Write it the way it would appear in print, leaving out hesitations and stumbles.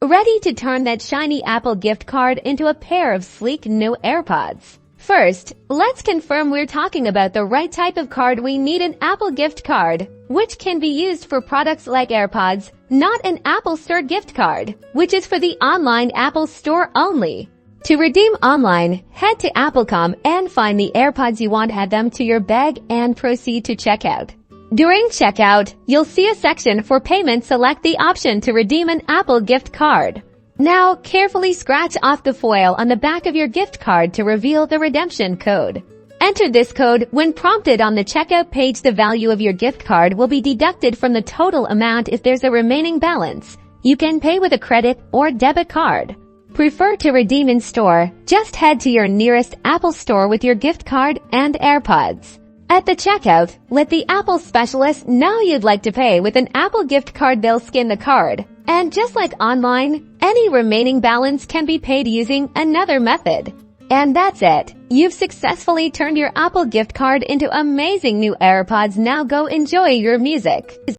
ready to turn that shiny Apple gift card into a pair of sleek new AirPods. First, let's confirm we're talking about the right type of card. We need an Apple gift card, which can be used for products like AirPods, not an Apple Store gift card, which is for the online Apple Store only. To redeem online, head to Apple.com and find the AirPods you want, add them to your bag, and proceed to checkout. During checkout, you'll see a section for payment. Select the option to redeem an Apple gift card. Now, carefully scratch off the foil on the back of your gift card to reveal the redemption code. Enter this code. When prompted on the checkout page, the value of your gift card will be deducted from the total amount. If there's a remaining balance, you can pay with a credit or debit card. Prefer to redeem in store? Just head to your nearest Apple Store with your gift card and AirPods. At the checkout, let the Apple specialist know you'd like to pay with an Apple gift card. They'll scan the card, and just like online, any remaining balance can be paid using another method. And that's it. You've successfully turned your Apple gift card into amazing new AirPods. Now go enjoy your music.